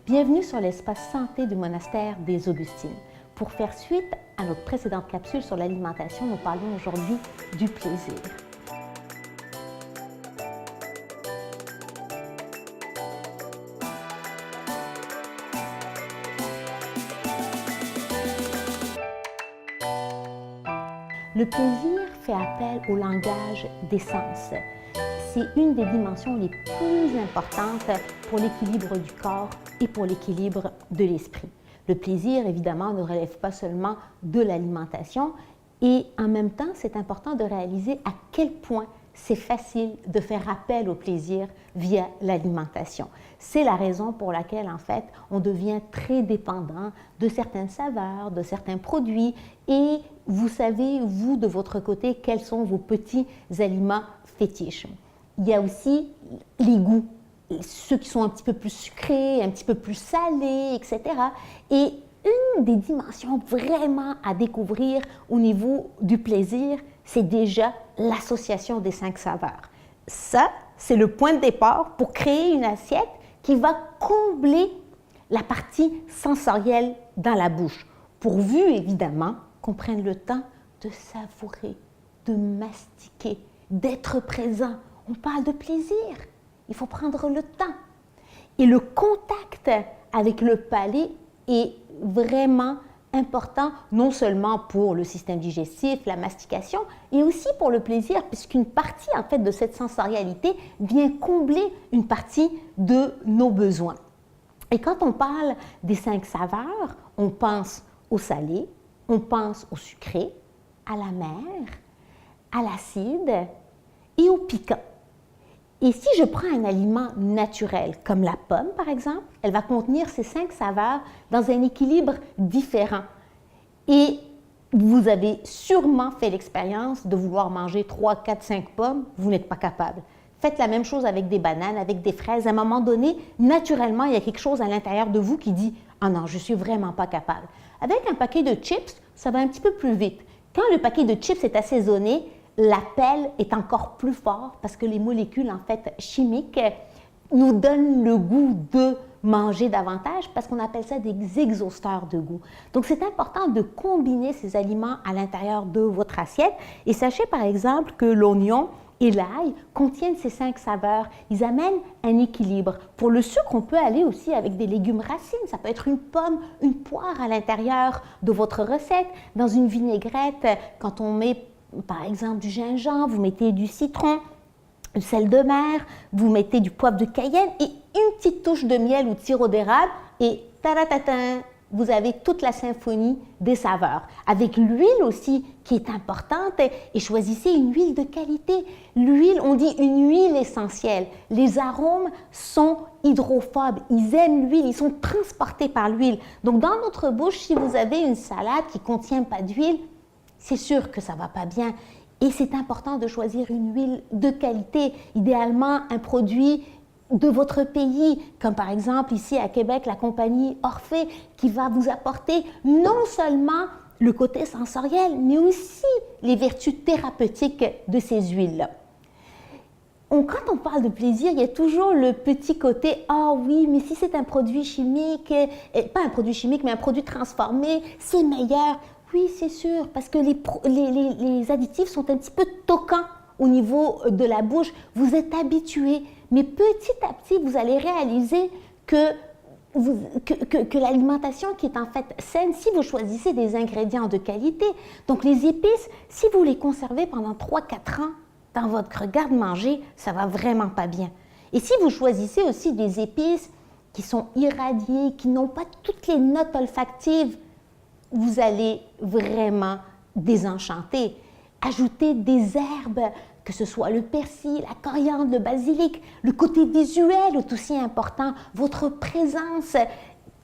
Bienvenue sur l'espace santé du monastère des Augustines. Pour faire suite à notre précédente capsule sur l'alimentation, nous parlons aujourd'hui du plaisir. Le plaisir fait appel au langage des sens. C'est une des dimensions les plus importantes pour l'équilibre du corps et pour l'équilibre de l'esprit. Le plaisir, évidemment, ne relève pas seulement de l'alimentation et en même temps, c'est important de réaliser à quel point c'est facile de faire appel au plaisir via l'alimentation. C'est la raison pour laquelle, en fait, on devient très dépendant de certaines saveurs, de certains produits et vous savez, vous, de votre côté, quels sont vos petits aliments fétiches. Il y a aussi les goûts, ceux qui sont un petit peu plus sucrés, un petit peu plus salés, etc. Et une des dimensions vraiment à découvrir au niveau du plaisir, c'est déjà l'association des 5 saveurs. Ça, c'est le point de départ pour créer une assiette qui va combler la partie sensorielle dans la bouche, pourvu évidemment qu'on prenne le temps de savourer, de mastiquer, d'être présent. On parle de plaisir, il faut prendre le temps. Et le contact avec le palais est vraiment important, non seulement pour le système digestif, la mastication, et aussi pour le plaisir, puisqu'une partie en fait de cette sensorialité vient combler une partie de nos besoins. Et quand on parle des 5 saveurs, on pense au salé, on pense au sucré, à l'amer, à l'acide et au piquant. Et si je prends un aliment naturel, comme la pomme par exemple, elle va contenir ces 5 saveurs dans un équilibre différent. Et vous avez sûrement fait l'expérience de vouloir manger 3, 4, 5 pommes, vous n'êtes pas capable. Faites la même chose avec des bananes, avec des fraises. À un moment donné, naturellement, il y a quelque chose à l'intérieur de vous qui dit « Ah non, je ne suis vraiment pas capable ». Avec un paquet de chips, ça va un petit peu plus vite. Quand le paquet de chips est assaisonné, l'appel est encore plus fort parce que les molécules en fait chimiques nous donnent le goût de manger davantage parce qu'on appelle ça des exhausteurs de goût. Donc c'est important de combiner ces aliments à l'intérieur de votre assiette et sachez par exemple que l'oignon et l'ail contiennent ces 5 saveurs. Ils amènent un équilibre. Pour le sucre, on peut aller aussi avec des légumes racines. Ça peut être une pomme, une poire à l'intérieur de votre recette. Dans une vinaigrette, quand on met par exemple du gingembre, vous mettez du citron, du sel de mer, vous mettez du poivre de Cayenne et une petite touche de miel ou de sirop d'érable et taratata, vous avez toute la symphonie des saveurs. Avec l'huile aussi qui est importante et choisissez une huile de qualité. L'huile, on dit une huile essentielle. Les arômes sont hydrophobes, ils aiment l'huile, ils sont transportés par l'huile. Donc dans notre bouche, si vous avez une salade qui ne contient pas d'huile, c'est sûr que ça ne va pas bien. Et c'est important de choisir une huile de qualité, idéalement un produit de votre pays, comme par exemple ici à Québec, la compagnie Orphée, qui va vous apporter non seulement le côté sensoriel, mais aussi les vertus thérapeutiques de ces huiles-là. Quand on parle de plaisir, il y a toujours le petit côté « Ah oui, mais si c'est un produit chimique, pas un produit chimique, mais un produit transformé, c'est meilleur. » Oui, c'est sûr, parce que les additifs sont un petit peu toquants au niveau de la bouche. Vous êtes habitué, mais petit à petit, vous allez réaliser que l'alimentation qui est en fait saine, si vous choisissez des ingrédients de qualité, donc les épices, si vous les conservez pendant 3-4 ans dans votre garde-manger, ça va vraiment pas bien. Et si vous choisissez aussi des épices qui sont irradiées, qui n'ont pas toutes les notes olfactives, vous allez vraiment désenchanter. Ajoutez des herbes, que ce soit le persil, la coriandre, le basilic, le côté visuel est aussi important, votre présence.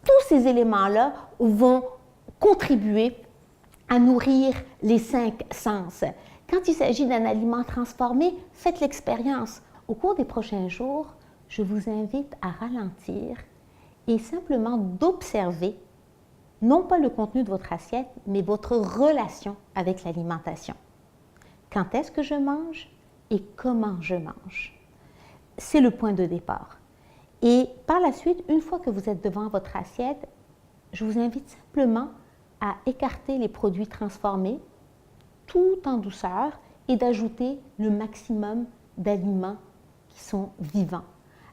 Tous ces éléments-là vont contribuer à nourrir les 5 sens. Quand il s'agit d'un aliment transformé, faites l'expérience. Au cours des prochains jours, je vous invite à ralentir et simplement d'observer non pas le contenu de votre assiette, mais votre relation avec l'alimentation. Quand est-ce que je mange et comment je mange? C'est le point de départ. Et par la suite, une fois que vous êtes devant votre assiette, je vous invite simplement à écarter les produits transformés, tout en douceur, et d'ajouter le maximum d'aliments qui sont vivants.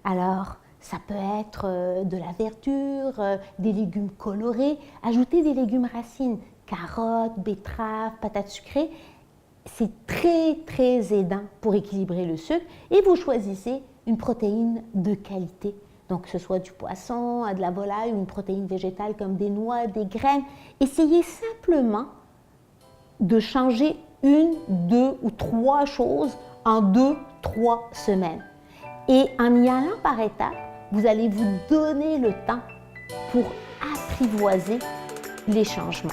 Alors, ça peut être de la verdure, des légumes colorés. Ajoutez des légumes racines, carottes, betteraves, patates sucrées. C'est très, très aidant pour équilibrer le sucre. Et vous choisissez une protéine de qualité. Donc, que ce soit du poisson, de la volaille ou une protéine végétale comme des noix, des graines. Essayez simplement de changer une, deux ou trois choses en 2-3 semaines. Et en y allant par étapes, vous allez vous donner le temps pour apprivoiser les changements.